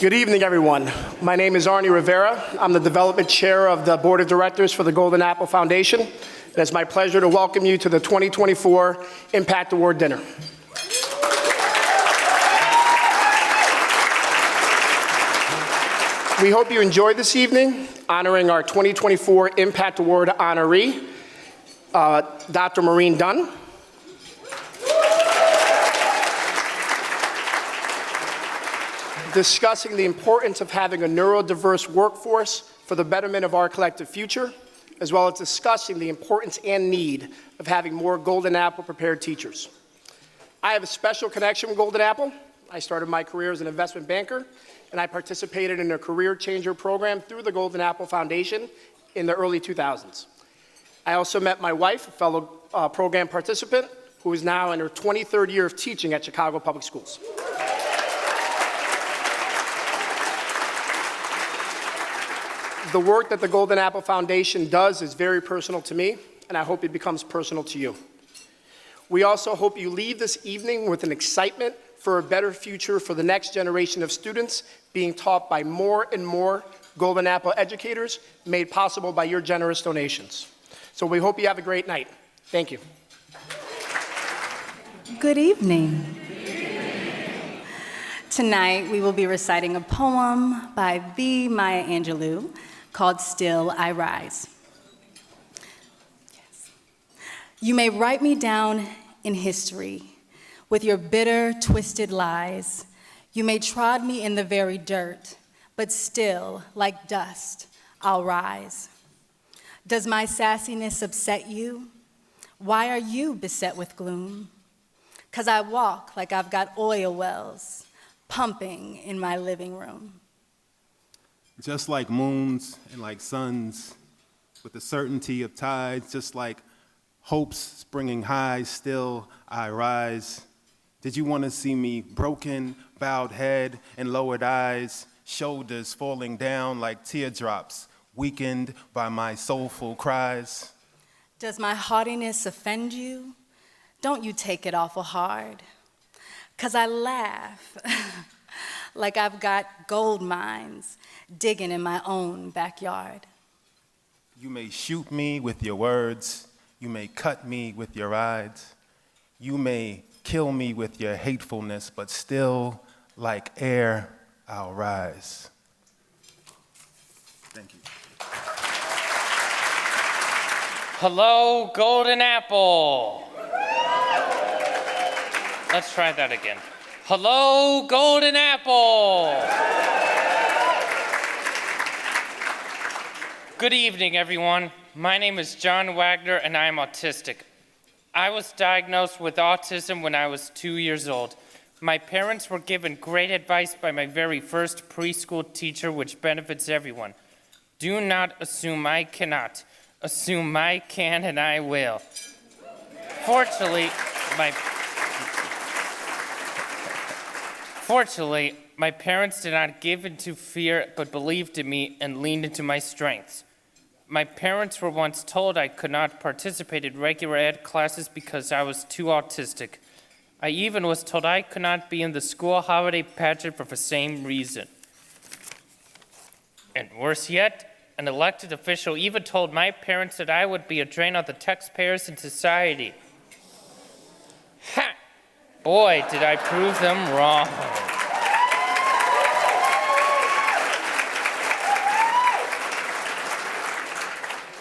Good evening, everyone. My name is Arnie Rivera. I'm the Development Chair of the Board of Directors for the Golden Apple Foundation. And it's my pleasure to welcome you to the 2024 Impact Award Dinner. We hope you enjoyed this evening, honoring our 2024 Impact Award honoree, Dr. Maureen Dunne. Discussing the importance of having a neurodiverse workforce for the betterment of our collective future, as well as discussing the importance and need of having more Golden Apple prepared teachers. I have a special connection with Golden Apple. I started my career as an investment banker, and I participated in a career changer program through the Golden Apple Foundation in the early 2000s. I also met my wife, a fellow program participant, who is now in her 23rd year of teaching at Chicago Public Schools. The work that the Golden Apple Foundation does is very personal to me, and I hope it becomes personal to you. We also hope you leave this evening with an excitement for a better future for the next generation of students being taught by more and more Golden Apple educators, made possible by your generous donations. So we hope you have a great night. Thank you. Good evening. Tonight, we will be reciting a poem by the Maya Angelou called Still I Rise. Yes. You may write me down in history with your bitter, twisted lies. You may trod me in the very dirt, but still, like dust, I'll rise. Does my sassiness upset you? Why are you beset with gloom? 'Cause I walk like I've got oil wells pumping in my living room. Just like moons and like suns, with the certainty of tides, just like hopes springing high, still I rise. Did you want to see me broken, bowed head and lowered eyes, shoulders falling down like teardrops, weakened by my soulful cries? Does my haughtiness offend you? Don't you take it awful hard. 'Cause I laugh like I've got gold mines digging in my own backyard. You may shoot me with your words. You may cut me with your eyes. You may kill me with your hatefulness, but still, like air, I'll rise. Thank you. Hello, Golden Apple. Let's try that again. Hello, Golden Apple. Good evening, everyone. My name is John Wagner, and I am autistic. I was diagnosed with autism when I was 2 years old. My parents were given great advice by my very first preschool teacher, which benefits everyone. Do not assume I cannot. Assume I can, and I will. Fortunately, my parents did not give into fear, but believed in me and leaned into my strengths. My parents were once told I could not participate in regular ed classes because I was too autistic. I even was told I could not be in the school holiday pageant for the same reason. And worse yet, an elected official even told my parents that I would be a drain on the taxpayers and society. Ha! Boy, did I prove them wrong.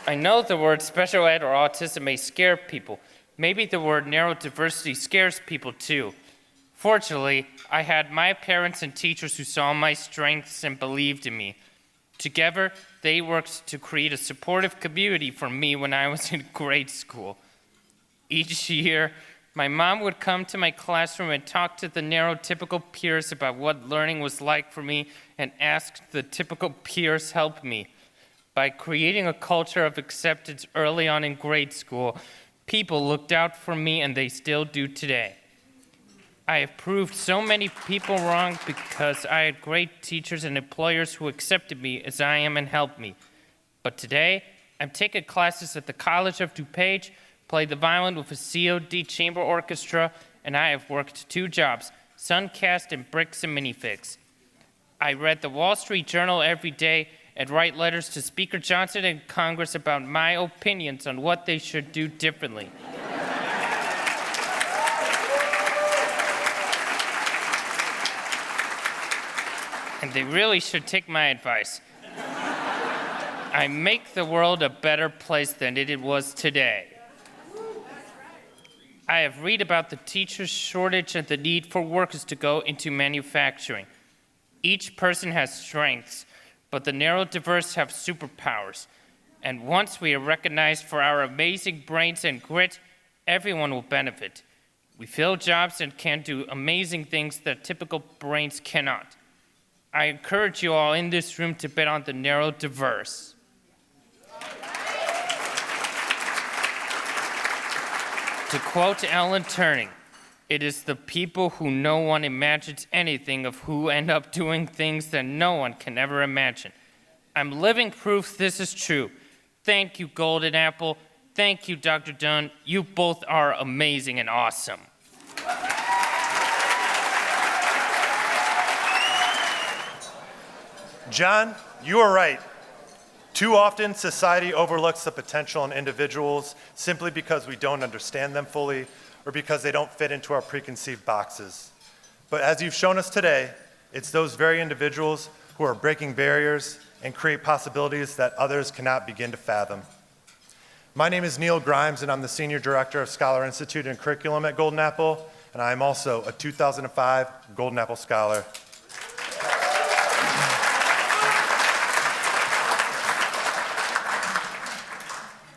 I know the word special ed or autism may scare people. Maybe the word neurodiversity scares people too. Fortunately, I had my parents and teachers who saw my strengths and believed in me. Together, they worked to create a supportive community for me when I was in grade school. Each year, my mom would come to my classroom and talk to the neurotypical peers about what learning was like for me and ask the typical peers help me. By creating a culture of acceptance early on in grade school, people looked out for me and they still do today. I have proved so many people wrong because I had great teachers and employers who accepted me as I am and helped me. But today, I'm taking classes at the College of DuPage, play the violin with a COD chamber orchestra, and I have worked 2 jobs, Suncast and Bricks and Minifigs. I read the Wall Street Journal every day and write letters to Speaker Johnson and Congress about my opinions on what they should do differently. And they really should take my advice. I make the world a better place than it was today. I have read about the teacher shortage and the need for workers to go into manufacturing. Each person has strengths, but the neurodiverse have superpowers. And once we are recognized for our amazing brains and grit, everyone will benefit. We fill jobs and can do amazing things that typical brains cannot. I encourage you all in this room to bet on the neurodiverse. To quote Ellen Turning, it is the people who no one imagines anything of who end up doing things that no one can ever imagine. I'm living proof this is true. Thank you, Golden Apple. Thank you, Dr. Dunne. You both are amazing and awesome. John, you are right. Too often, society overlooks the potential in individuals simply because we don't understand them fully or because they don't fit into our preconceived boxes. But as you've shown us today, it's those very individuals who are breaking barriers and create possibilities that others cannot begin to fathom. My name is Neil Grimes, and I'm the Senior Director of Scholar Institute and Curriculum at Golden Apple, and I am also a 2005 Golden Apple Scholar.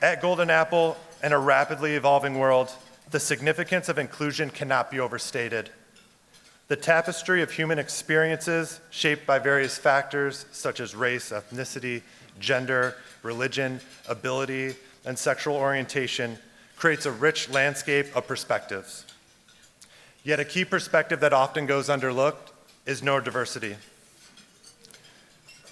At Golden Apple, in a rapidly evolving world, the significance of inclusion cannot be overstated. The tapestry of human experiences, shaped by various factors such as race, ethnicity, gender, religion, ability, and sexual orientation, creates a rich landscape of perspectives. Yet a key perspective that often goes underlooked is neurodiversity.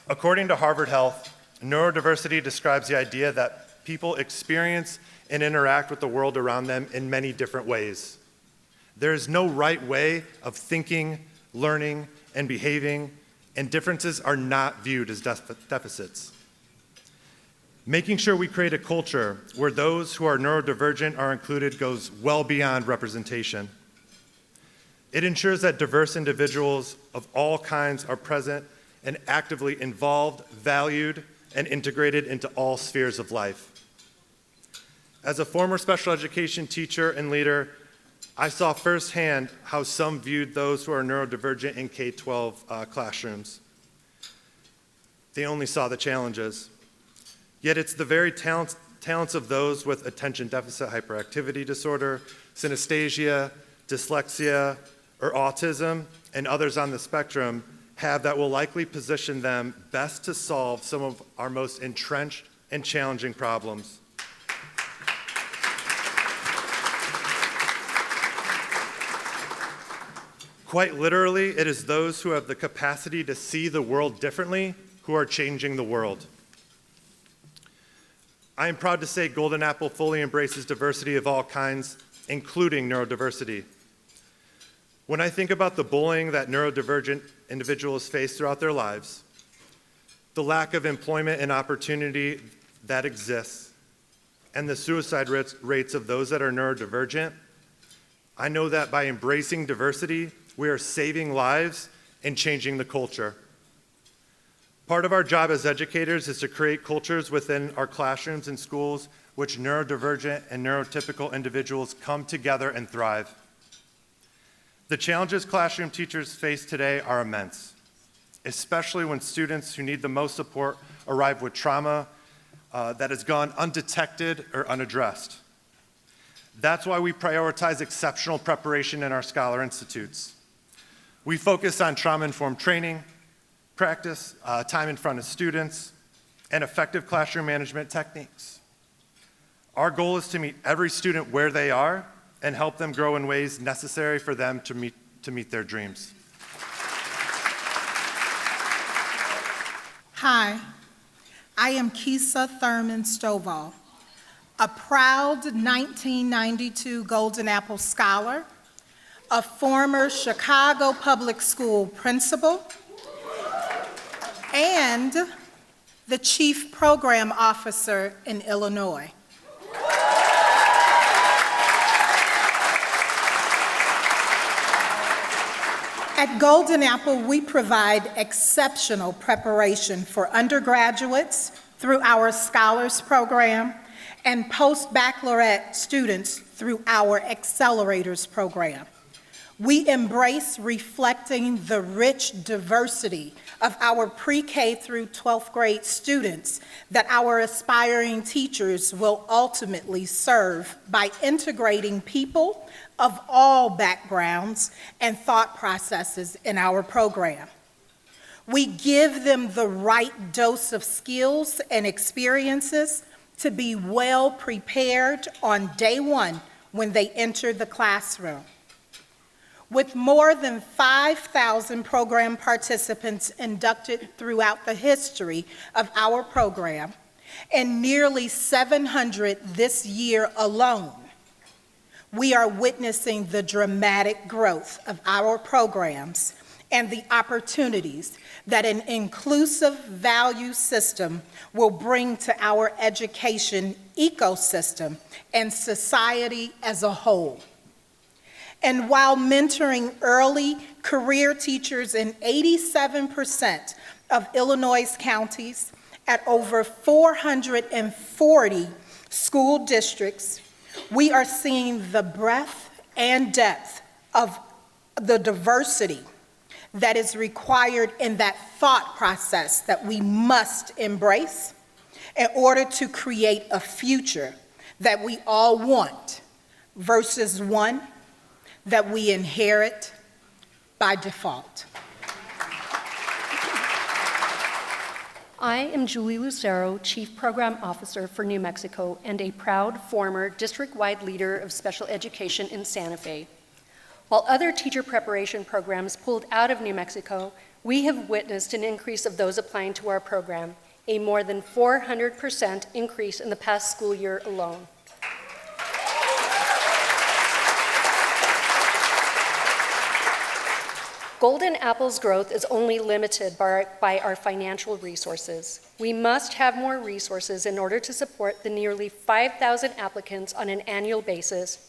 According to Harvard Health, neurodiversity describes the idea that people experience and interact with the world around them in many different ways. There is no right way of thinking, learning, and behaving, and differences are not viewed as deficits. Making sure we create a culture where those who are neurodivergent are included goes well beyond representation. It ensures that diverse individuals of all kinds are present and actively involved, valued, and integrated into all spheres of life. As a former special education teacher and leader, I saw firsthand how some viewed those who are neurodivergent in K-12 classrooms. They only saw the challenges. Yet it's the very talents of those with attention deficit hyperactivity disorder, synesthesia, dyslexia, or autism, and others on the spectrum have that will likely position them best to solve some of our most entrenched and challenging problems. Quite literally, it is those who have the capacity to see the world differently who are changing the world. I am proud to say Golden Apple fully embraces diversity of all kinds, including neurodiversity. When I think about the bullying that neurodivergent individuals face throughout their lives, the lack of employment and opportunity that exists, and the suicide rates of those that are neurodivergent, I know that by embracing diversity, we are saving lives and changing the culture. Part of our job as educators is to create cultures within our classrooms and schools which neurodivergent and neurotypical individuals come together and thrive. The challenges classroom teachers face today are immense, especially when students who need the most support arrive with trauma that has gone undetected or unaddressed. That's why we prioritize exceptional preparation in our Scholar Institutes. We focus on trauma-informed training, practice, time in front of students, and effective classroom management techniques. Our goal is to meet every student where they are and help them grow in ways necessary for them to meet their dreams. Hi, I am Kisa Thurman Stovall, a proud 1992 Golden Apple Scholar, a former Chicago Public School principal, and the Chief Program Officer in Illinois. At Golden Apple, we provide exceptional preparation for undergraduates through our Scholars Program and post-baccalaureate students through our Accelerators program. We embrace reflecting the rich diversity of our pre-K through 12th grade students that our aspiring teachers will ultimately serve by integrating people of all backgrounds and thought processes in our program. We give them the right dose of skills and experiences to be well prepared on day one when they enter the classroom. With more than 5,000 program participants inducted throughout the history of our program, and nearly 700 this year alone, we are witnessing the dramatic growth of our programs and the opportunities that an inclusive value system will bring to our education ecosystem and society as a whole. And while mentoring early career teachers in 87% of Illinois counties at over 440 school districts, we are seeing the breadth and depth of the diversity that is required in that thought process that we must embrace in order to create a future that we all want versus one that we inherit by default. I am Julie Lucero, Chief Program Officer for New Mexico and a proud former district-wide leader of special education in Santa Fe. While other teacher preparation programs pulled out of New Mexico, we have witnessed an increase of those applying to our program, a more than 400% increase in the past school year alone. Golden Apple's growth is only limited by our financial resources. We must have more resources in order to support the nearly 5,000 applicants on an annual basis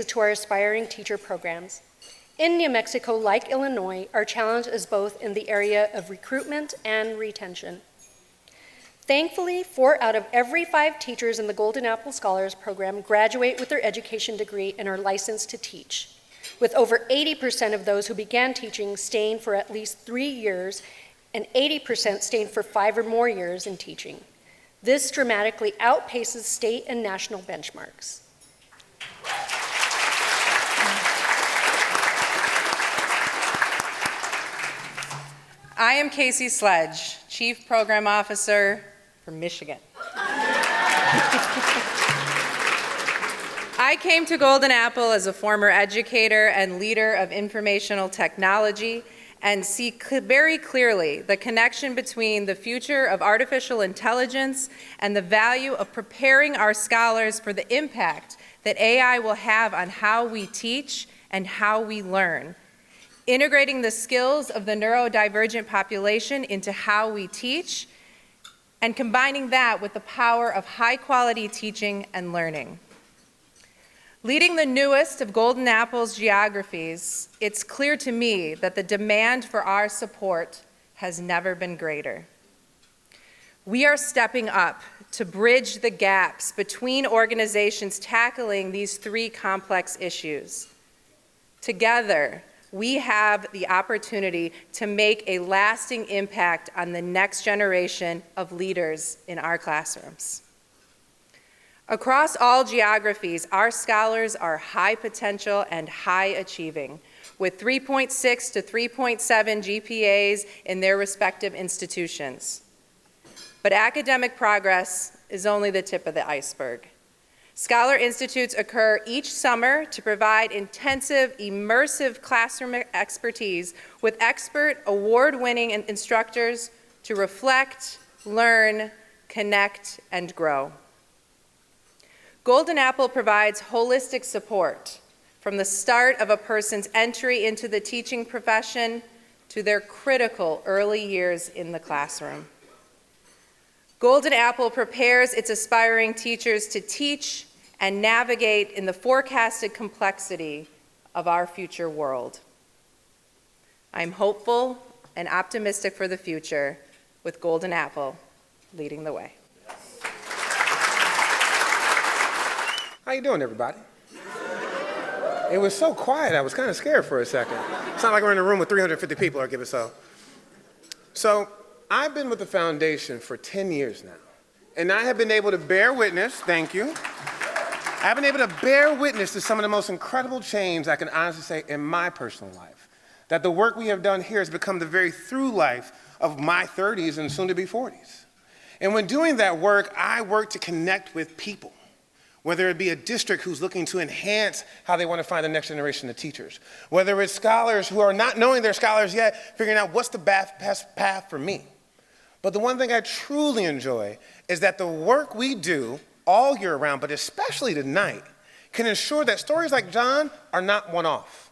to our aspiring teacher programs. In New Mexico, like Illinois, our challenge is both in the area of recruitment and retention. Thankfully, 4 out of every 5 teachers in the Golden Apple Scholars Program graduate with their education degree and are licensed to teach, with over 80% of those who began teaching staying for at least 3 years and 80% staying for 5 or more years in teaching. This dramatically outpaces state and national benchmarks. I am Casey Sledge, Chief Program Officer from Michigan. I came to Golden Apple as a former educator and leader of informational technology and see very clearly the connection between the future of artificial intelligence and the value of preparing our scholars for the impact that AI will have on how we teach and how we learn. Integrating the skills of the neurodivergent population into how we teach and combining that with the power of high-quality teaching and learning. Leading the newest of Golden Apple's geographies, it's clear to me that the demand for our support has never been greater. We are stepping up to bridge the gaps between organizations tackling these 3 complex issues. Together, we have the opportunity to make a lasting impact on the next generation of leaders in our classrooms. Across all geographies, our scholars are high potential and high achieving, with 3.6 to 3.7 GPAs in their respective institutions. But academic progress is only the tip of the iceberg. Scholar Institutes occur each summer to provide intensive, immersive classroom expertise with expert, award-winning instructors to reflect, learn, connect, and grow. Golden Apple provides holistic support from the start of a person's entry into the teaching profession to their critical early years in the classroom. Golden Apple prepares its aspiring teachers to teach and navigate in the forecasted complexity of our future world. I'm hopeful and optimistic for the future, with Golden Apple leading the way. How you doing, everybody? It was so quiet, I was kind of scared for a second. It's not like we're in a room with 350 people, or give it so. So, I've been with the foundation for 10 years now, and I have been able to bear witness, thank you, I've been able to bear witness to some of the most incredible change I can honestly say in my personal life. That the work we have done here has become the very through life of my 30s and soon to be 40s. And when doing that work, I work to connect with people. Whether it be a district who's looking to enhance how they want to find the next generation of teachers. Whether it's scholars who are not knowing they're scholars yet, figuring out what's the best path for me. But the one thing I truly enjoy is that the work we do all year round, but especially tonight, can ensure that stories like John are not one-off.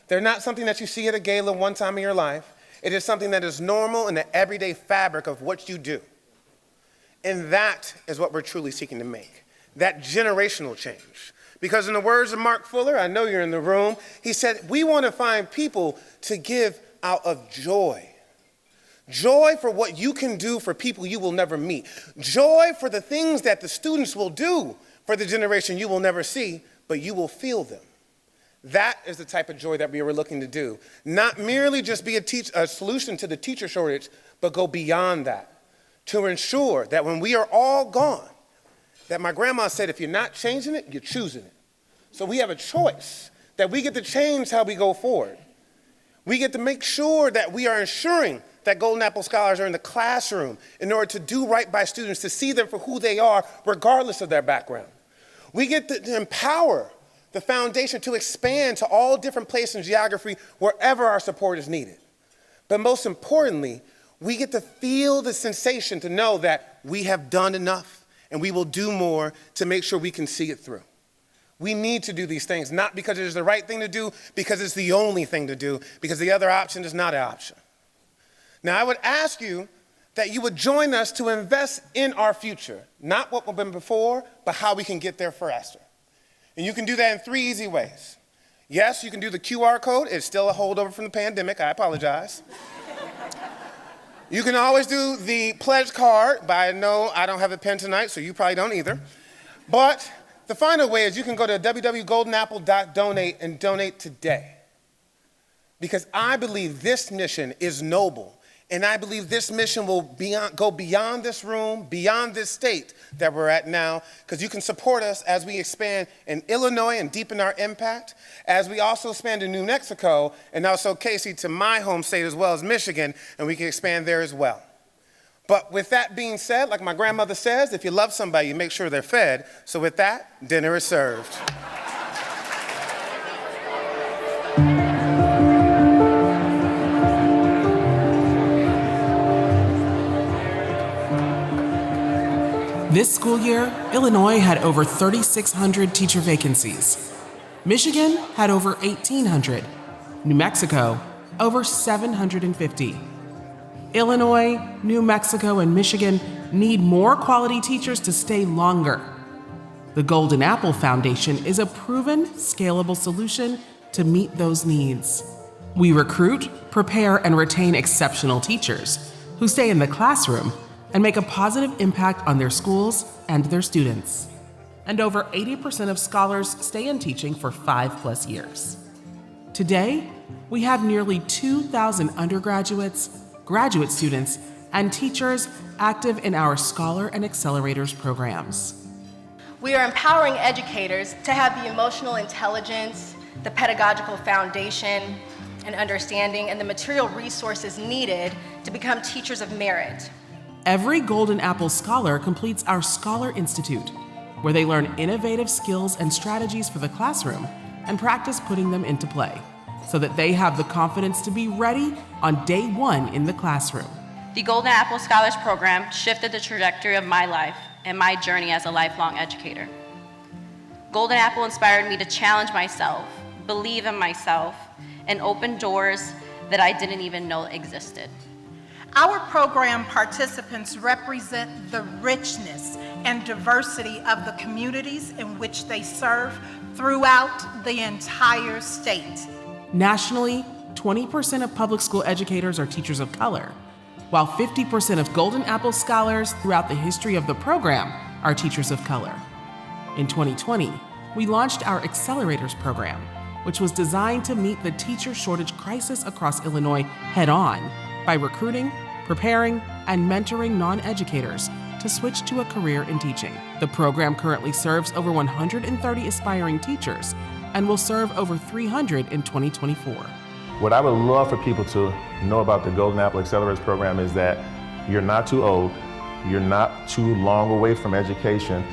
They're not something that you see at a gala one time in your life. It is something that is normal in the everyday fabric of what you do. And that is what we're truly seeking to make. That generational change. Because in the words of Mark Fuller, I know you're in the room, he said, we want to find people to give out of joy. Joy for what you can do for people you will never meet. Joy for the things that the students will do for the generation you will never see, but you will feel them. That is the type of joy that we were looking to do. Not merely just be a solution to the teacher shortage, but go beyond that to ensure that when we are all gone, that my grandma said, if you're not changing it, you're choosing it. So we have a choice that we get to change how we go forward. We get to make sure that we are ensuring that Golden Apple Scholars are in the classroom in order to do right by students, to see them for who they are, regardless of their background. We get to empower the foundation to expand to all different places in geography wherever our support is needed. But most importantly, we get to feel the sensation to know that we have done enough. And we will do more to make sure we can see it through. We need to do these things, not because it is the right thing to do, because it's the only thing to do, because the other option is not an option. Now, I would ask you that you would join us to invest in our future, not what we've been before, but how we can get there faster. And you can do that in 3 easy ways. Yes, you can do the QR code. It's still a holdover from the pandemic. I apologize. You can always do the pledge card, but I know I don't have a pen tonight, so you probably don't either. But the final way is you can go to www.goldenapple.donate and donate today. Because I believe this mission is noble, and I believe this mission will go beyond this room, beyond this state that we're at now, because you can support us as we expand in Illinois and deepen our impact, as we also expand in New Mexico, and also, Casey, to my home state as well as Michigan, and we can expand there as well. But with that being said, like my grandmother says, if you love somebody, you make sure they're fed. So with that, dinner is served. This school year, Illinois had over 3,600 teacher vacancies. Michigan had over 1,800. New Mexico, over 750. Illinois, New Mexico, and Michigan need more quality teachers to stay longer. The Golden Apple Foundation is a proven, scalable solution to meet those needs. We recruit, prepare, and retain exceptional teachers who stay in the classroom and make a positive impact on their schools and their students. And over 80% of scholars stay in teaching for 5+ years. Today, we have nearly 2,000 undergraduates, graduate students, and teachers active in our Scholar and Accelerators programs. We are empowering educators to have the emotional intelligence, the pedagogical foundation and understanding, and the material resources needed to become teachers of merit. Every Golden Apple Scholar completes our Scholar Institute, where they learn innovative skills and strategies for the classroom and practice putting them into play, so that they have the confidence to be ready on day one in the classroom. The Golden Apple Scholars Program shifted the trajectory of my life and my journey as a lifelong educator. Golden Apple inspired me to challenge myself, believe in myself, and open doors that I didn't even know existed. Our program participants represent the richness and diversity of the communities in which they serve throughout the entire state. Nationally, 20% of public school educators are teachers of color, while 50% of Golden Apple scholars throughout the history of the program are teachers of color. In 2020, we launched our Accelerators program, which was designed to meet the teacher shortage crisis across Illinois head-on by recruiting, preparing, and mentoring non-educators to switch to a career in teaching. The program currently serves over 130 aspiring teachers and will serve over 300 in 2024. What I would love for people to know about the Golden Apple Accelerators program is that you're not too old, you're not too long away from education.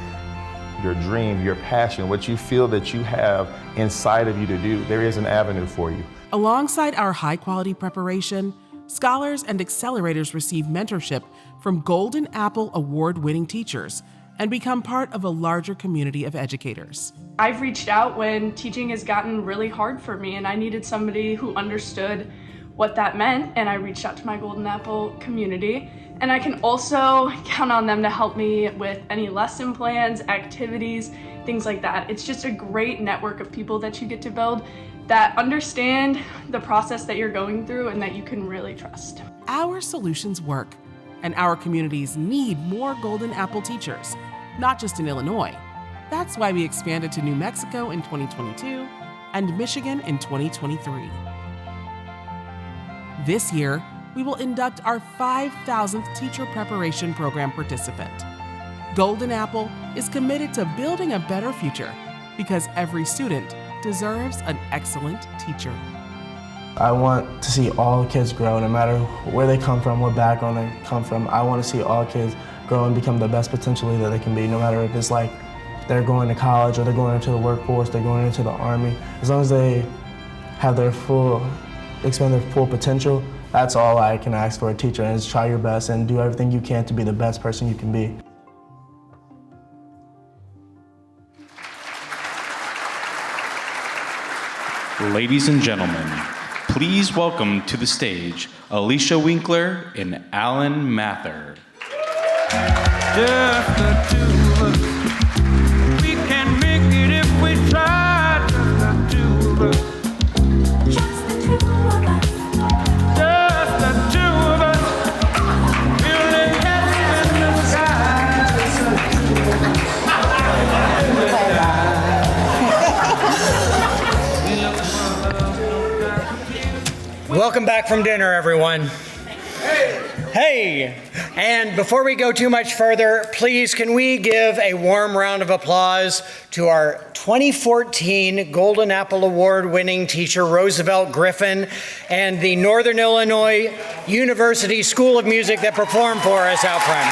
Your dream, your passion, what you feel that you have inside of you to do, there is an avenue for you. Alongside our high-quality preparation, scholars and accelerators receive mentorship from Golden Apple award-winning teachers and become part of a larger community of educators. I've reached out when teaching has gotten really hard for me and I needed somebody who understood what that meant, and I reached out to my Golden Apple community. And I can also count on them to help me with any lesson plans, activities, things like that. It's just a great network of people that you get to build that understand the process that you're going through and that you can really trust. Our solutions work, and our communities need more Golden Apple teachers, not just in Illinois. That's why we expanded to New Mexico in 2022 and Michigan in 2023. This year, we will induct our 5,000th teacher preparation program participant. Golden Apple is committed to building a better future because every student deserves an excellent teacher. I want to see all kids grow, no matter where they come from, what background they come from. I want to see all kids grow and become the best potentially that they can be, no matter if it's like they're going to college or they're going into the workforce, they're going into the Army. As long as they have expand their full potential, that's all I can ask for a teacher, and is try your best and do everything you can to be the best person you can be. Ladies and gentlemen, please welcome to the stage Alicia Winkler and Alan Mather. Just the two of us. We can make it if we try. Just the two of us. Just the two of us. Just the two of us. We'll live heaven in the sky. Welcome back from dinner, everyone. Hey! And before we go too much further, please can we give a warm round of applause to our 2014 Golden Apple Award-winning teacher, Roosevelt Griffin, and the Northern Illinois University School of Music that performed for us out front.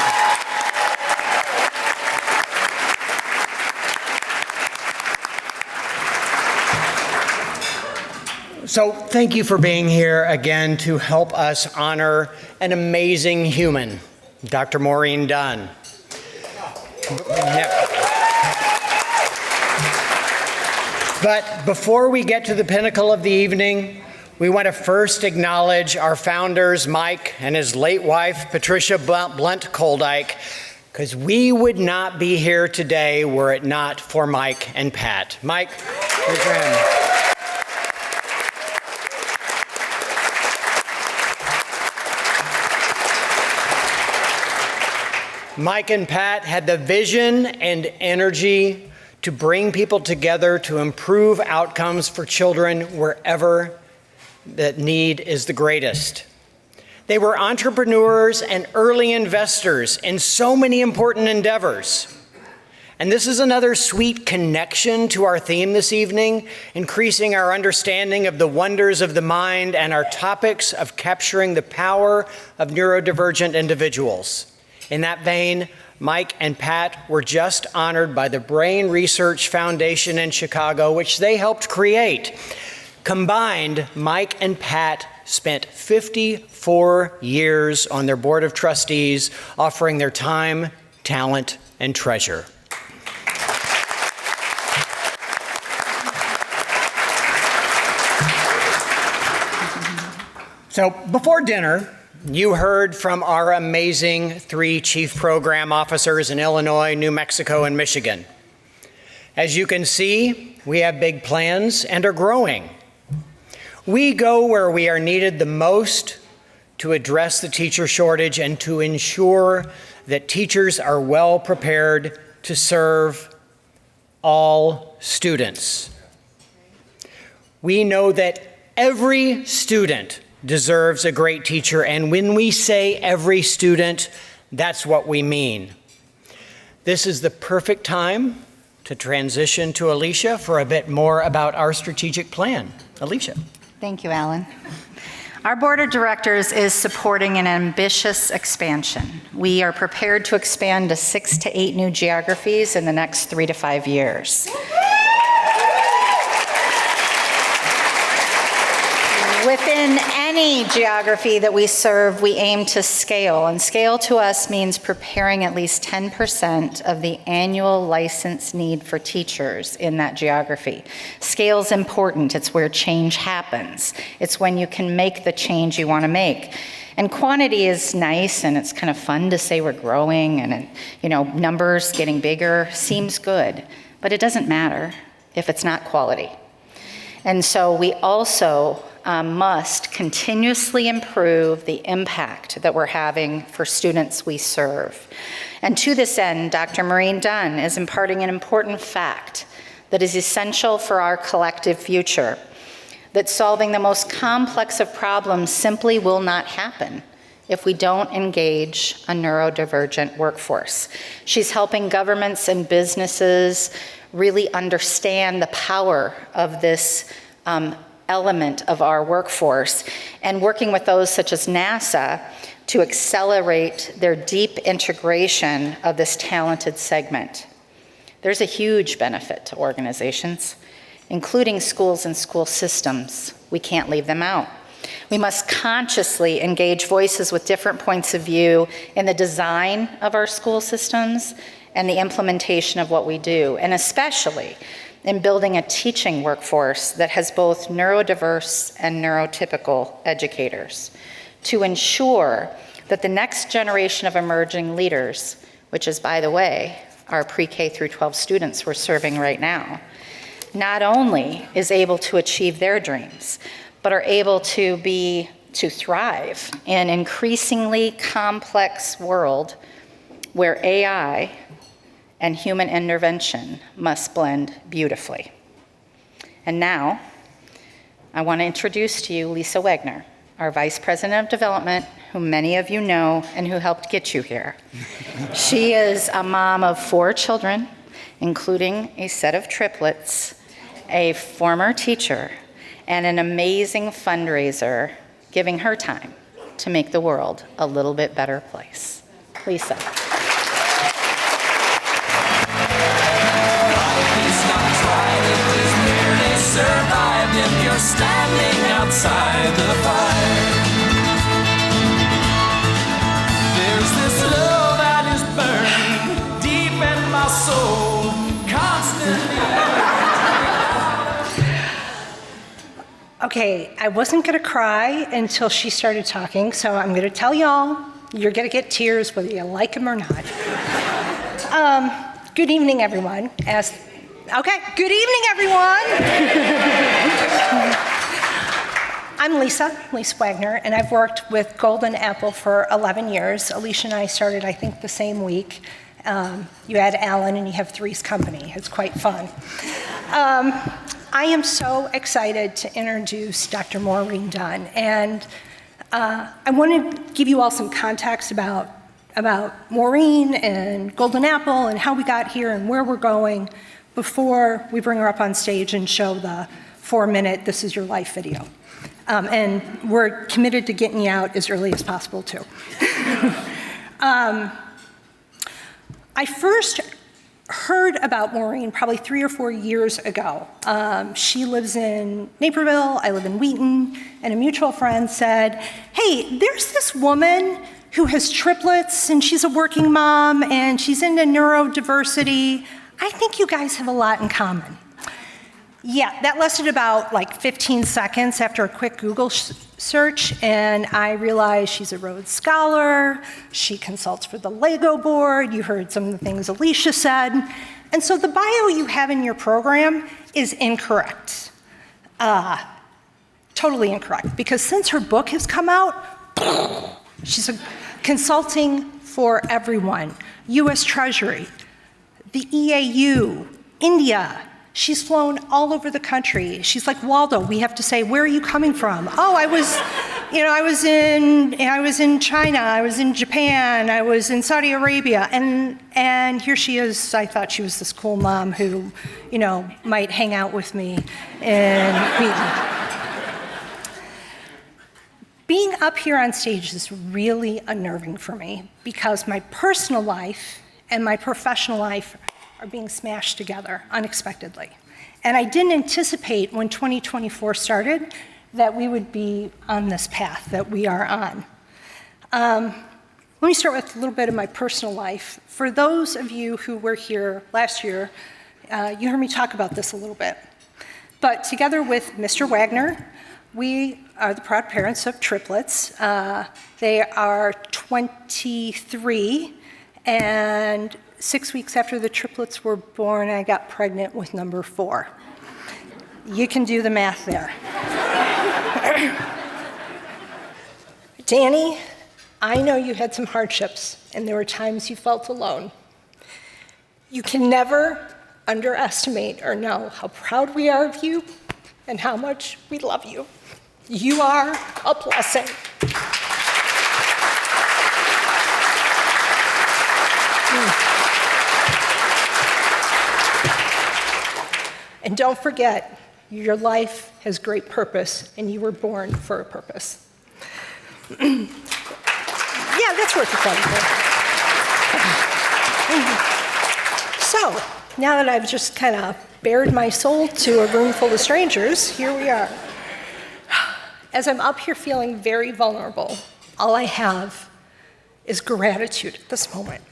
So thank you for being here again to help us honor an amazing human, Dr. Maureen Dunne. But before we get to the pinnacle of the evening, we want to first acknowledge our founders, Mike and his late wife, Patricia Blunt Koldyke, because we would not be here today were it not for Mike and Pat. Mike, raise your hand. Mike and Pat had the vision and energy to bring people together to improve outcomes for children wherever the need is the greatest. They were entrepreneurs and early investors in so many important endeavors. And this is another sweet connection to our theme this evening, increasing our understanding of the wonders of the mind and our topics of capturing the power of neurodivergent individuals. In that vein, Mike and Pat were just honored by the Brain Research Foundation in Chicago, which they helped create. Combined, Mike and Pat spent 54 years on their board of trustees, offering their time, talent, and treasure. So before dinner, you heard from our amazing 3 chief program officers in Illinois, New Mexico, and Michigan. As you can see, we have big plans and are growing. We go where we are needed the most to address the teacher shortage and to ensure that teachers are well prepared to serve all students. We know that every student deserves a great teacher, and when we say every student, that's what we mean. This is the perfect time to transition to Alicia for a bit more about our strategic plan. Alicia. Thank you, Alan. Our board of directors is supporting an ambitious expansion. We are prepared to expand to 6 to 8 new geographies in the next 3 to 5 years. Within any geography that we serve, we aim to scale, and scale to us means preparing at least 10% of the annual license need for teachers in that geography. Scale is important. It's where change happens. It's when you can make the change you want to make. And quantity is nice, and it's kind of fun to say we're growing, and numbers getting bigger seems good, but it doesn't matter if it's not quality. And so we also must continuously improve the impact that we're having for students we serve. And to this end, Dr. Maureen Dunne is imparting an important fact that is essential for our collective future, that solving the most complex of problems simply will not happen if we don't engage a neurodivergent workforce. She's helping governments and businesses really understand the power of this element of our workforce, and working with those such as NASA to accelerate their deep integration of this talented segment. There's a huge benefit to organizations, including schools and school systems. We can't leave them out. We must consciously engage voices with different points of view in the design of our school systems and the implementation of what we do, and especially in building a teaching workforce that has both neurodiverse and neurotypical educators to ensure that the next generation of emerging leaders, which is, by the way, our pre-K through 12 students we're serving right now, not only is able to achieve their dreams, but are able to thrive in an increasingly complex world where AI and human intervention must blend beautifully. And now, I want to introduce to you Lisa Wagner, our Vice President of Development, who many of you know and who helped get you here. She is a mom of 4 children, including a set of triplets, a former teacher, and an amazing fundraiser, giving her time to make the world a little bit better place. Lisa. Survived if you're standing outside the fire. There's this love that is burning deep in my soul, constantly. Okay, I wasn't gonna cry until she started talking, so I'm gonna tell y'all, you're gonna get tears whether you like them or not. Good evening, everyone. Good evening, everyone. I'm Lisa Wagner, and I've worked with Golden Apple for 11 years. Alicia and I started, I think, the same week. You add Alan and you have Three's Company. It's quite fun. I am so excited to introduce Dr. Maureen Dunne, and I want to give you all some context about Maureen and Golden Apple and how we got here and where we're going before we bring her up on stage and show the 4-minute This Is Your Life video. And we're committed to getting you out as early as possible, too. I first heard about Maureen probably 3 or 4 years ago. She lives in Naperville, I live in Wheaton, and a mutual friend said, hey, there's this woman who has triplets, and she's a working mom, and she's into neurodiversity. I think you guys have a lot in common. Yeah, that lasted about like 15 seconds after a quick Google search, and I realized she's a Rhodes Scholar, she consults for the Lego board, you heard some of the things Alicia said, and so the bio you have in your program is incorrect. Totally incorrect, because since her book has come out, she's consulting for everyone. US Treasury, the EAU, India. She's flown all over the country. She's like Waldo. We have to say, where are you coming from? Oh, I was in China, I was in Japan, I was in Saudi Arabia, and here she is. I thought she was this cool mom who, might hang out with me and meet me. Being up here on stage is really unnerving for me because my personal life and my professional life are being smashed together unexpectedly. And I didn't anticipate when 2024 started that we would be on this path that we are on. Let me start with a little bit of my personal life. For those of you who were here last year, you heard me talk about this a little bit. But together with Mr. Wagner, we are the proud parents of triplets. They are 23, and 6 weeks after the triplets were born, I got pregnant with number 4. You can do the math there. Danny, I know you had some hardships, and there were times you felt alone. You can never underestimate or know how proud we are of you and how much we love you. You are a blessing. And don't forget, your life has great purpose, and you were born for a purpose. Yeah, that's worth a plug. So, now that I've just kind of bared my soul to a room full of strangers, here we are. As I'm up here feeling very vulnerable, all I have is gratitude at this moment,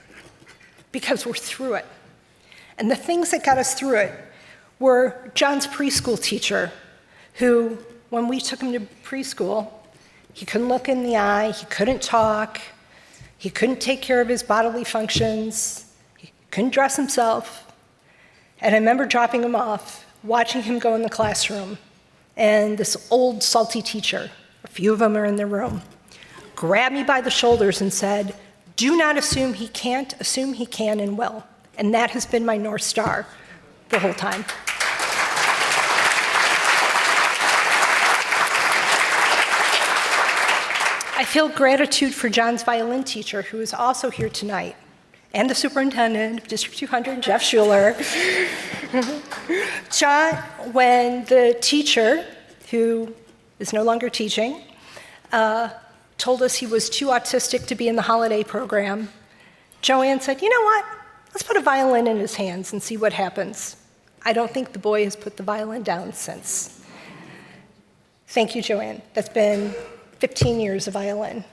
because we're through it. And the things that got us through it were John's preschool teacher, who, when we took him to preschool, he couldn't look in the eye, he couldn't talk, he couldn't take care of his bodily functions, he couldn't dress himself. And I remember dropping him off, watching him go in the classroom, and this old salty teacher, a few of them are in the room, grabbed me by the shoulders and said, "Do not assume he can't, assume he can and will." And that has been my North Star the whole time. I feel gratitude for John's violin teacher, who is also here tonight, and the superintendent of District 200, Jeff Schuler. John, when the teacher, who is no longer teaching, told us he was too autistic to be in the holiday program, Joanne said, "You know what? Let's put a violin in his hands and see what happens." I don't think the boy has put the violin down since. Thank you, Joanne. That's been 15 years of violin.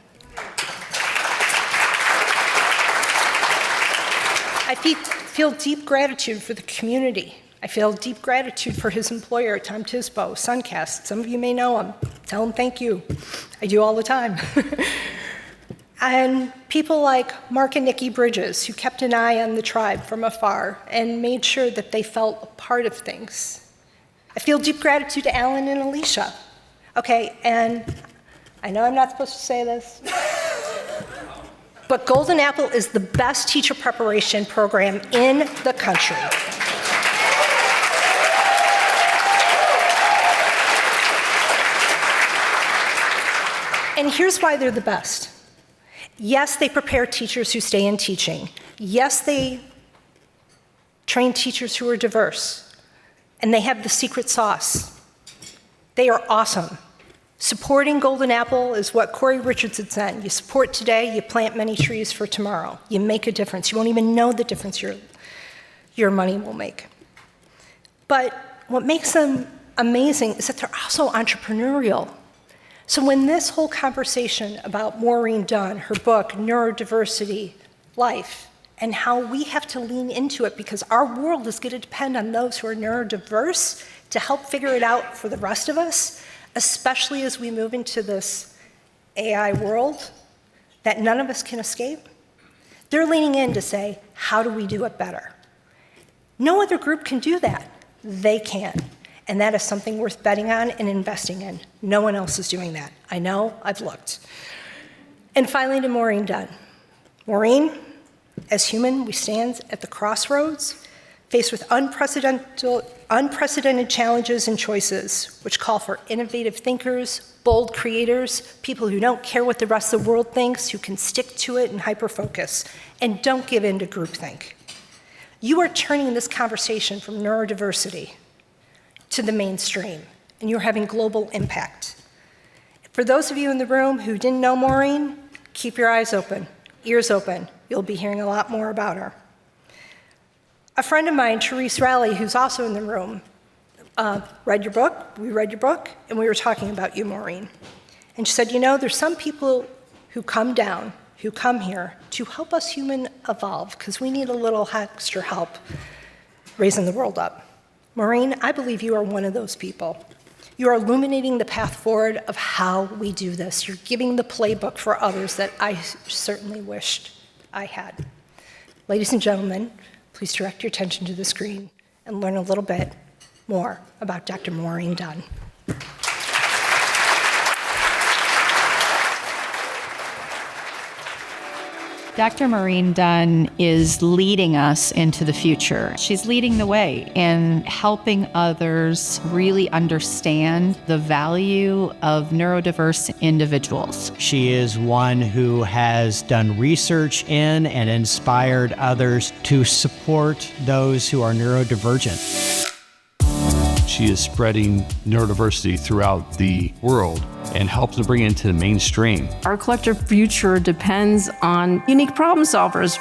I feel deep gratitude for the community. I feel deep gratitude for his employer, Tom Tisbo, Suncast. Some of you may know him. Tell him thank you. I do all the time. And people like Mark and Nikki Bridges, who kept an eye on the tribe from afar and made sure that they felt a part of things. I feel deep gratitude to Alan and Alicia. Okay, and I know I'm not supposed to say this, but Golden Apple is the best teacher preparation program in the country. And here's why they're the best. Yes, they prepare teachers who stay in teaching. Yes, they train teachers who are diverse. And they have the secret sauce. They are awesome. Supporting Golden Apple is what Corey Richardson said. You support today, you plant many trees for tomorrow. You make a difference. You won't even know the difference your money will make. But what makes them amazing is that they're also entrepreneurial. So when this whole conversation about Maureen Dunne, her book, Neurodiversity, Life, and how we have to lean into it because our world is going to depend on those who are neurodiverse to help figure it out for the rest of us, especially as we move into this AI world that none of us can escape. They're leaning in to say, how do we do it better? No other group can do that. They can. And that is something worth betting on and investing in. No one else is doing that. I know, I've looked. And finally to Maureen Dunne. Maureen, as human, we stand at the crossroads, faced with unprecedented challenges and choices, which call for innovative thinkers, bold creators, people who don't care what the rest of the world thinks, who can stick to it and hyper-focus, and don't give in to groupthink. You are turning this conversation from neurodiversity to the mainstream, and you're having global impact. For those of you in the room who didn't know Maureen, keep your eyes open, ears open. You'll be hearing a lot more about her. A friend of mine, Therese Rowley, who's also in the room, read your book, we read your book, and we were talking about you, Maureen. And she said, you know, there's some people who come down, who come here to help us human evolve, because we need a little extra help raising the world up. Maureen, I believe you are one of those people. You are illuminating the path forward of how we do this. You're giving the playbook for others that I certainly wished I had. Ladies and gentlemen, please direct your attention to the screen and learn a little bit more about Dr. Maureen Dunne. Dr. Maureen Dunne is leading us into the future. She's leading the way in helping others really understand the value of neurodiverse individuals. She is one who has done research in and inspired others to support those who are neurodivergent. She is spreading neurodiversity throughout the world and helps to bring it into the mainstream. Our collective future depends on unique problem solvers.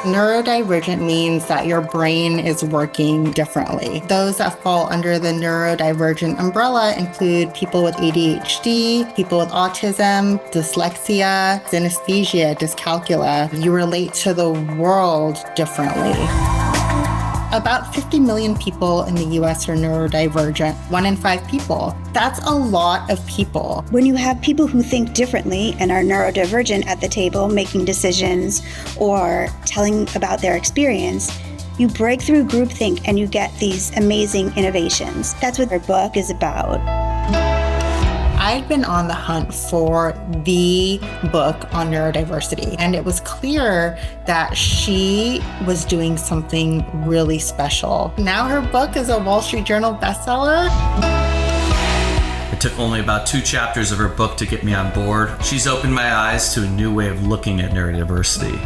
Neurodivergent means that your brain is working differently. Those that fall under the neurodivergent umbrella include people with ADHD, people with autism, dyslexia, synesthesia, dyscalculia. You relate to the world differently. About 50 million people in the US are neurodivergent, 1 in 5 people. That's a lot of people. When you have people who think differently and are neurodivergent at the table making decisions or telling about their experience, you break through groupthink and you get these amazing innovations. That's what her book is about. I'd been on the hunt for the book on neurodiversity, and it was clear that she was doing something really special. Now her book is a Wall Street Journal bestseller. It took only about 2 chapters of her book to get me on board. She's opened my eyes to a new way of looking at neurodiversity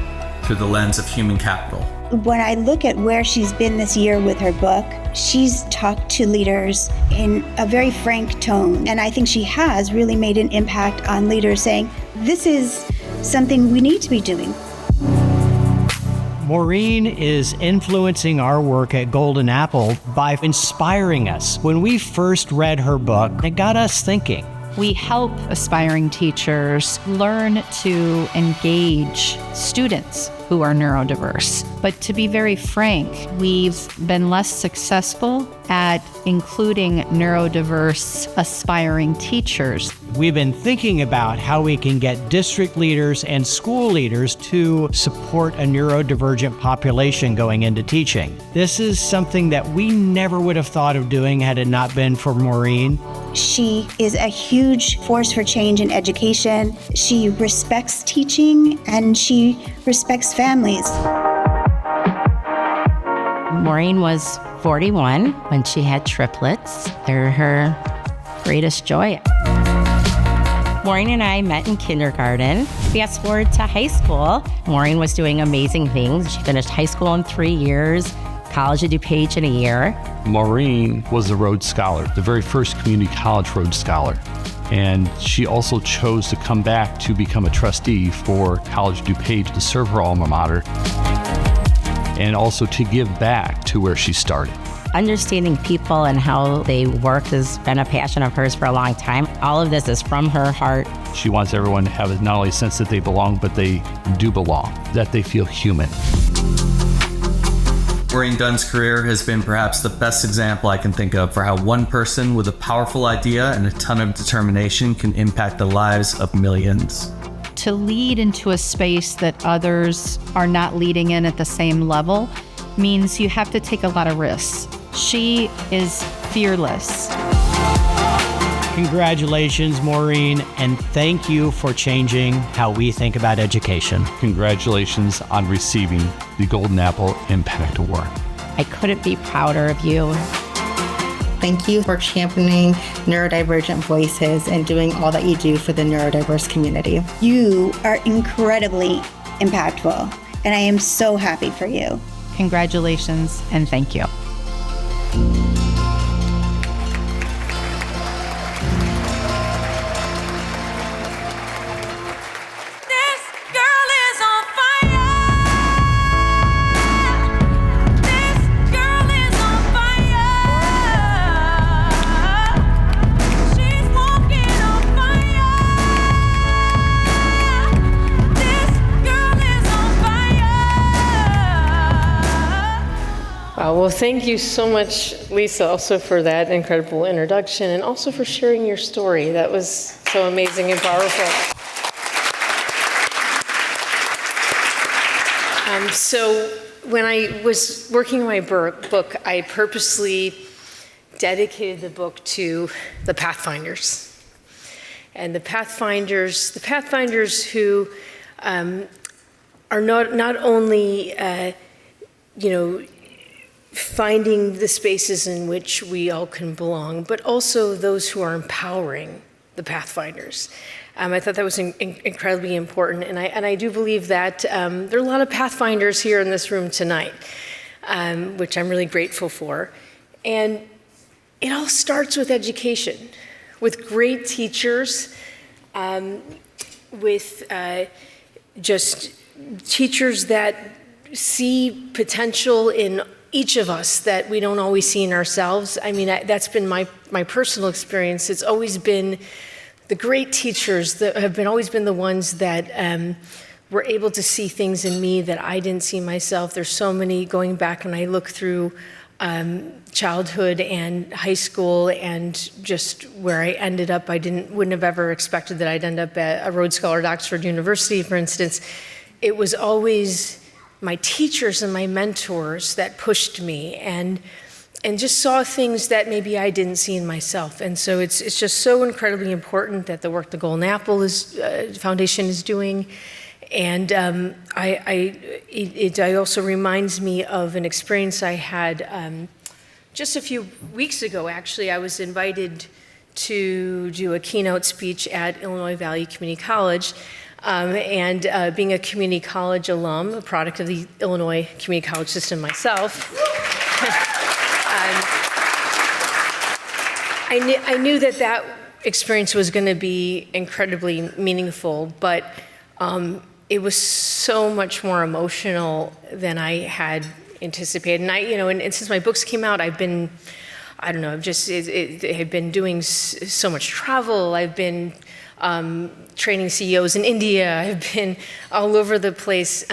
through the lens of human capital. When I look at where she's been this year with her book, she's talked to leaders in a very frank tone. And I think she has really made an impact on leaders saying, this is something we need to be doing. Maureen is influencing our work at Golden Apple by inspiring us. When we first read her book, it got us thinking. We help aspiring teachers learn to engage students who are neurodiverse. But to be very frank, we've been less successful at including neurodiverse aspiring teachers. We've been thinking about how we can get district leaders and school leaders to support a neurodivergent population going into teaching. This is something that we never would have thought of doing had it not been for Maureen. She is a huge force for change in education. She respects teaching and she respects families. Maureen was 41 when she had triplets. They're her greatest joy. Maureen and I met in kindergarten. Fast forward to high school. Maureen was doing amazing things. She finished high school in 3 years, college at DuPage in a year. Maureen was a Rhodes Scholar, the very first community college Rhodes Scholar. And she also chose to come back to become a trustee for College DuPage to serve her alma mater and also to give back to where she started. Understanding people and how they work has been a passion of hers for a long time. All of this is from her heart. She wants everyone to have not only a sense that they belong, but they do belong, that they feel human. Maureen Dunne's career has been perhaps the best example I can think of for how one person with a powerful idea and a ton of determination can impact the lives of millions. To lead into a space that others are not leading in at the same level means you have to take a lot of risks. She is fearless. Congratulations, Maureen, and thank you for changing how we think about education. Congratulations on receiving the Golden Apple Impact Award. I couldn't be prouder of you. Thank you for championing neurodivergent voices and doing all that you do for the neurodiverse community. You are incredibly impactful, and I am so happy for you. Congratulations and thank you. Well, thank you so much, Lisa, also for that incredible introduction and also for sharing your story. That was so amazing and powerful. So when I was working on my book, I purposely dedicated the book to the Pathfinders. And the Pathfinders who are not only, finding the spaces in which we all can belong, but also those who are empowering the Pathfinders. I thought that was incredibly important, and I do believe that there are a lot of Pathfinders here in this room tonight, which I'm really grateful for. And it all starts with education, with great teachers, with just teachers that see potential in each of us that we don't always see in ourselves. I mean, that's been my personal experience. It's always been the great teachers that have always been the ones that were able to see things in me that I didn't see myself. There's so many, going back when I look through childhood and high school and just where I ended up, I wouldn't have ever expected that I'd end up at a Rhodes Scholar at Oxford University, for instance. It was always my teachers and my mentors that pushed me and just saw things that maybe I didn't see in myself. And so it's just so incredibly important that the work the Golden Apple Foundation is doing. And it also reminds me of an experience I had just a few weeks ago, actually. I was invited to do a keynote speech at Illinois Valley Community College. And being a community college alum, a product of the Illinois community college system myself, I knew that experience was going to be incredibly meaningful, but it was so much more emotional than I had anticipated. And and since my books came out, I've been, I've been doing so much travel. I've been training CEOs in India. I've been all over the place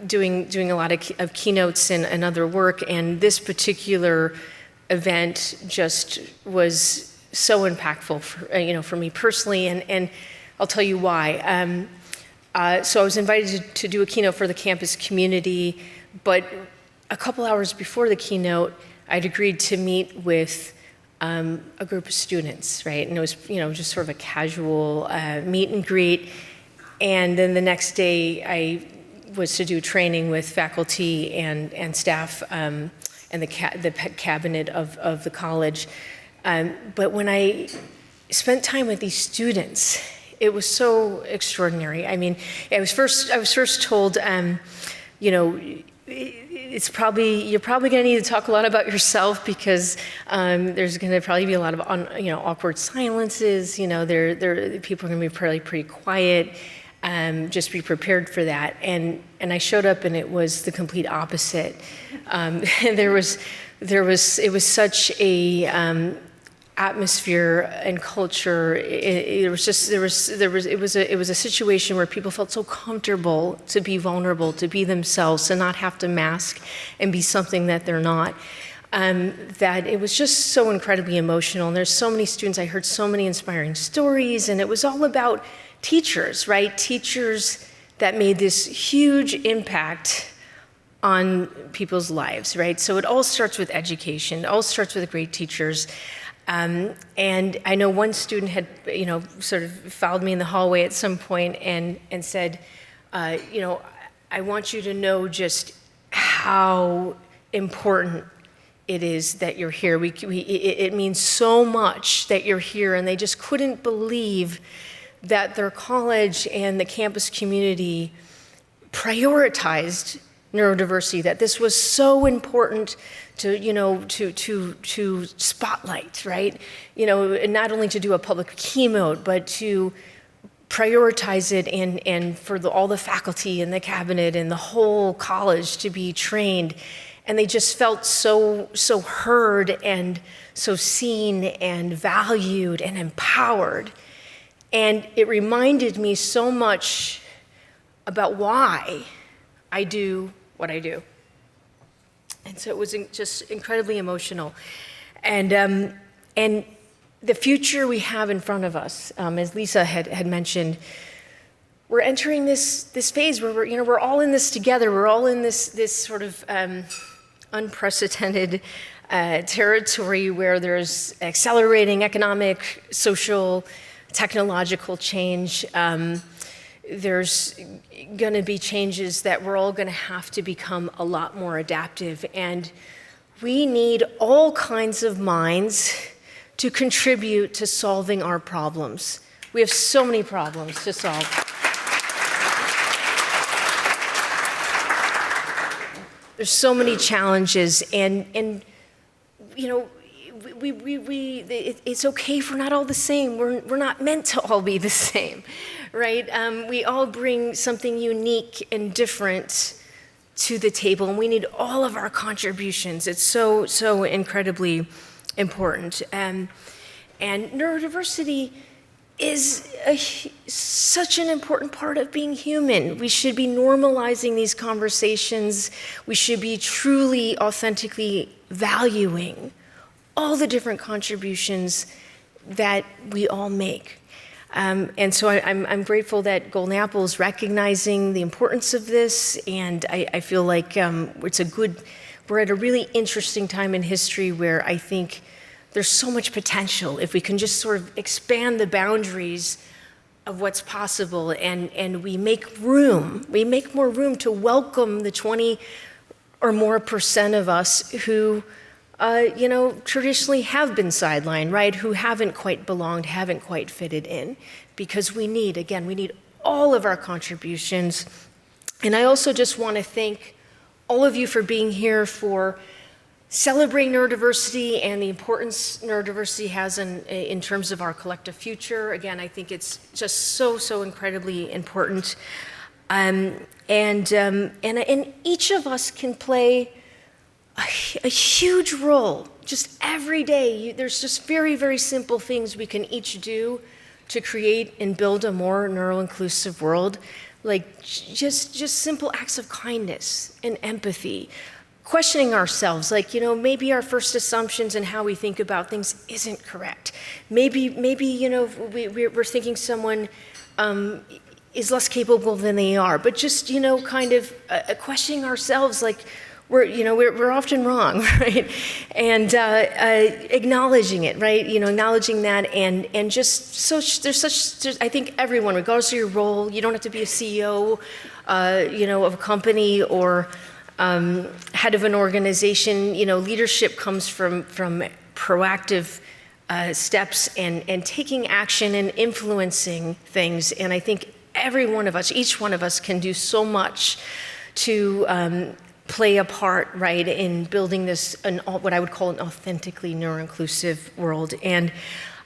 doing a lot of keynotes and other work. And this particular event just was so impactful for me personally. And I'll tell you why. So I was invited to do a keynote for the campus community, but a couple hours before the keynote, I'd agreed to meet with a group of students, right? And it was, just sort of a casual meet and greet. And then the next day, I was to do training with faculty and staff and the cabinet of the college. But when I spent time with these students, it was so extraordinary. I mean, I was first told, you're probably going to need to talk a lot about yourself because there's going to probably be a lot of awkward silences. People are going to be probably pretty quiet. Just be prepared for that. And I showed up and it was the complete opposite. There was it was such a atmosphere and culture. It was a situation where people felt so comfortable to be vulnerable, to be themselves, to not have to mask and be something that they're not. That it was just so incredibly emotional. And there's so many students, I heard so many inspiring stories, and it was all about teachers, right? Teachers that made this huge impact on people's lives, right? So it all starts with education. It all starts with great teachers. And I know one student had, sort of followed me in the hallway at some point and said, I want you to know just how important it is that you're here. It means so much that you're here, and they just couldn't believe that their college and the campus community prioritized neurodiversity, that this was so important to spotlight, right? And not only to do a public keynote, but to prioritize it and for all the faculty and the cabinet and the whole college to be trained. And they just felt so heard and so seen and valued and empowered. And it reminded me so much about why I do what I do. And so it was just incredibly emotional. And the future we have in front of us, as Lisa had mentioned, we're entering this phase where we're all in this together. We're all in this sort of unprecedented territory where there's accelerating economic, social, technological change. There's going to be changes that we're all going to have to become a lot more adaptive. And we need all kinds of minds to contribute to solving our problems. We have so many problems to solve. There's so many challenges, and it's okay if we're not all the same. We're not meant to all be the same, right? We all bring something unique and different to the table, and we need all of our contributions. It's so incredibly important. And neurodiversity is such an important part of being human. We should be normalizing these conversations. We should be truly, authentically valuing all the different contributions that we all make. And so I'm grateful that Golden Apple is recognizing the importance of this, and I feel like we're at a really interesting time in history where I think there's so much potential if we can just sort of expand the boundaries of what's possible, and we make more room to welcome the 20 or more % of us who traditionally have been sidelined, right? Who haven't quite belonged, haven't quite fitted in, because we need all of our contributions. And I also just want to thank all of you for being here, for celebrating neurodiversity and the importance neurodiversity has in terms of our collective future. Again, I think it's just so incredibly important. And each of us can play a huge role just every day. There's just very, very simple things we can each do to create and build a more neuro-inclusive world, like just simple acts of kindness and empathy, questioning ourselves, like, maybe our first assumptions and how we think about things isn't correct. Maybe we're thinking someone is less capable than they are, but just, kind of questioning ourselves, like, we're often wrong, right? And acknowledging it, right? Acknowledging that, and just I think everyone, regardless of your role, you don't have to be a CEO, of a company or head of an organization. Leadership comes from proactive steps and taking action and influencing things. And I think each one of us can do so much to play a part, right, in building this, what I would call an authentically neuro-inclusive world. And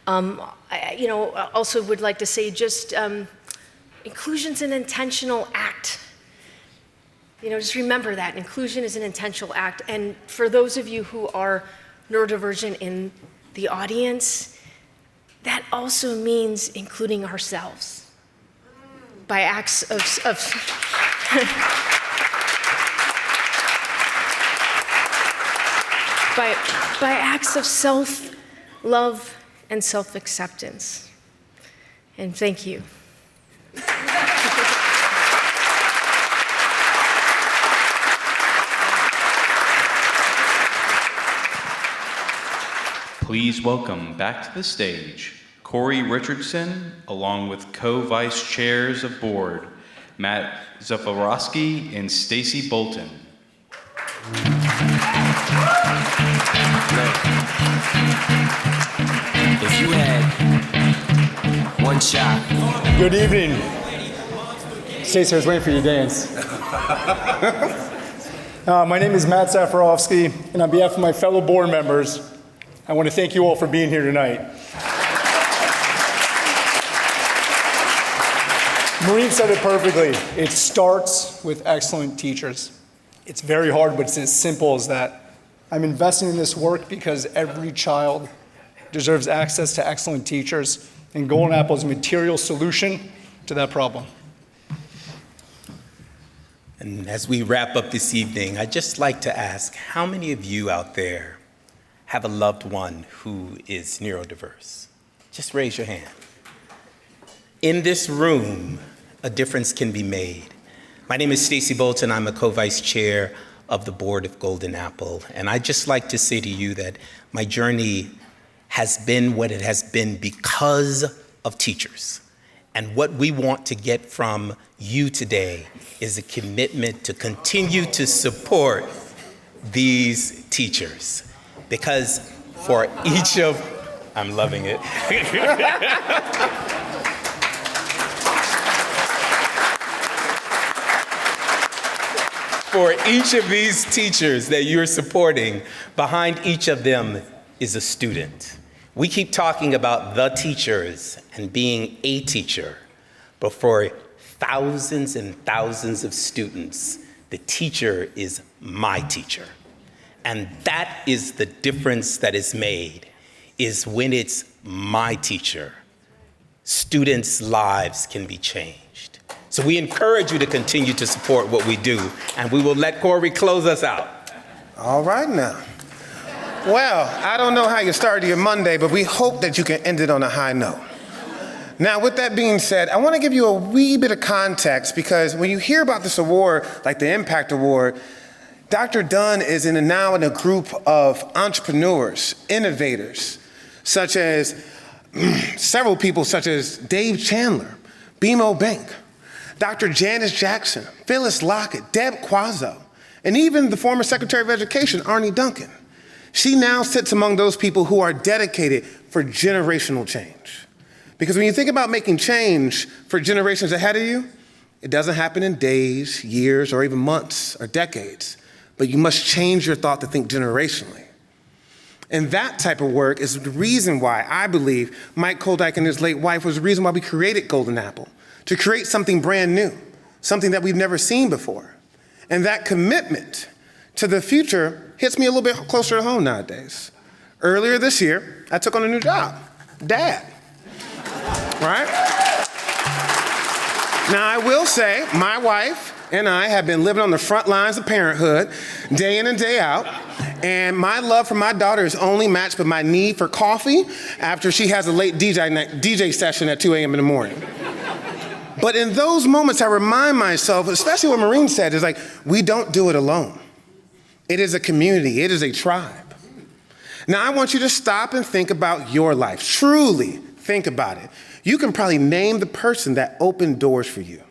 I also would like to say just inclusion's an intentional act. Just remember that inclusion is an intentional act. And for those of you who are neurodivergent in the audience, that also means including ourselves by acts of by acts of self-love and self-acceptance. And thank you. Please welcome back to the stage Corey Richardson, along with co-vice chairs of board, Matt Zafarowski and Stacy Bolton. If you had one shot. Good evening. Stacey, I was waiting for you to dance. My name is Matt Zafarowski, and on behalf of my fellow board members, I want to thank you all for being here tonight. Maureen said it perfectly. It starts with excellent teachers. It's very hard, but it's as simple as that. I'm investing in this work because every child deserves access to excellent teachers, and Golden Apple is a material solution to that problem. And as we wrap up this evening, I'd just like to ask, how many of you out there have a loved one who is neurodiverse? Just raise your hand. In this room, a difference can be made. My name is Stacy Bolton. I'm a co-vice chair of the board of Golden Apple. And I'd just like to say to you that my journey has been what it has been because of teachers. And what we want to get from you today is a commitment to continue to support these teachers. Because for each of, I'm loving it. For each of these teachers that you're supporting, behind each of them is a student. We keep talking about the teachers and being a teacher, but for thousands and thousands of students, the teacher is my teacher. And that is the difference that is made, is when it's my teacher, students' lives can be changed. So we encourage you to continue to support what we do, and we will let Corey close us out. All right now. Well, I don't know how you started your Monday, but we hope that you can end it on a high note. Now, with that being said, I want to give you a wee bit of context, because when you hear about this award, like the Impact Award, Dr. Dunne is now in a group of entrepreneurs, innovators, such as several people such as Dave Chandler, BMO Bank, Dr. Janice Jackson, Phyllis Lockett, Deb Quazzo, and even the former Secretary of Education, Arne Duncan. She now sits among those people who are dedicated for generational change. Because when you think about making change for generations ahead of you, it doesn't happen in days, years, or even months or decades. But you must change your thought to think generationally. And that type of work is the reason why I believe Mike Koldyke and his late wife was the reason why we created Golden Apple, to create something brand new, something that we've never seen before. And that commitment to the future hits me a little bit closer to home nowadays. Earlier this year, I took on a new job, dad, right? Now, I will say, my wife and I have been living on the front lines of parenthood day in and day out. And my love for my daughter is only matched by my need for coffee after she has a late DJ session at 2 a.m. in the morning. But in those moments, I remind myself, especially what Maureen said, is like, we don't do it alone. It is a community. It is a tribe. Now, I want you to stop and think about your life. Truly think about it. You can probably name the person that opened doors for you.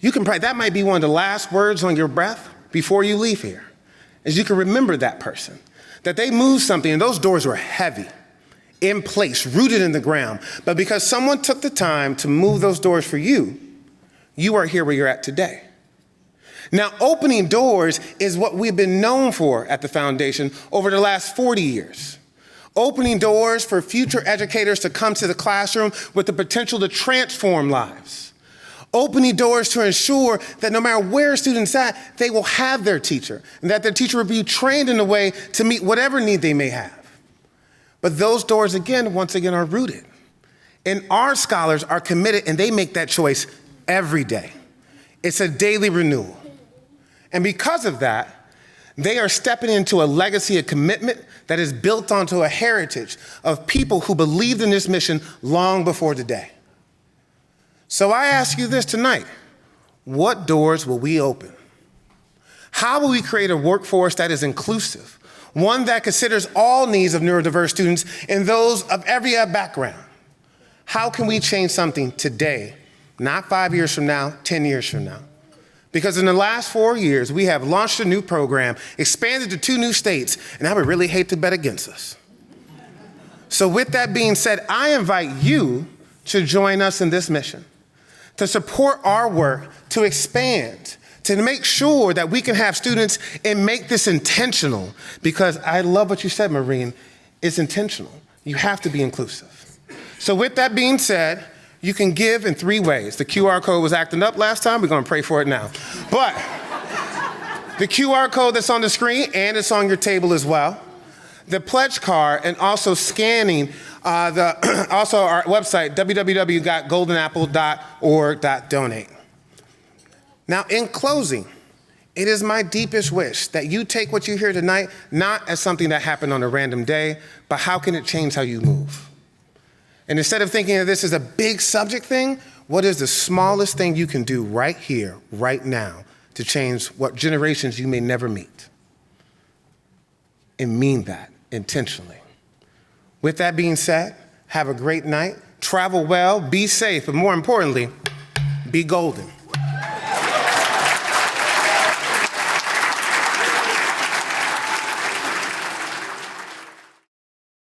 That might be one of the last words on your breath before you leave here, is you can remember that person, that they moved something and those doors were heavy, in place, rooted in the ground. But because someone took the time to move those doors for you, you are here where you're at today. Now, opening doors is what we've been known for at the foundation over the last 40 years. Opening doors for future educators to come to the classroom with the potential to transform lives. Opening doors to ensure that no matter where a student's at, they will have their teacher, and that their teacher will be trained in a way to meet whatever need they may have. But those doors, once again, are rooted. And our scholars are committed, and they make that choice every day. It's a daily renewal. And because of that, they are stepping into a legacy of commitment that is built onto a heritage of people who believed in this mission long before today. So I ask you this tonight: what doors will we open? How will we create a workforce that is inclusive, one that considers all needs of neurodiverse students and those of every background? How can we change something today, not 5 years from now, 10 years from now? Because in the last 4 years, we have launched a new program, expanded to 2 new states, and I would really hate to bet against us. So with that being said, I invite you to join us in this mission, to support our work, to expand, to make sure that we can have students and make this intentional, because I love what you said, Maureen. It's intentional. You have to be inclusive. So with that being said, you can give in 3 ways. The QR code was acting up last time. We're going to pray for it now. But the QR code that's on the screen, and it's on your table as well, the pledge card, and also scanning also our website, www.goldenapple.org.donate. Now, in closing, it is my deepest wish that you take what you hear tonight not as something that happened on a random day, but how can it change how you move? And instead of thinking of this as a big subject thing, what is the smallest thing you can do right here, right now, to change what generations you may never meet? And mean that intentionally. With that being said, have a great night, travel well, be safe, but more importantly, be golden.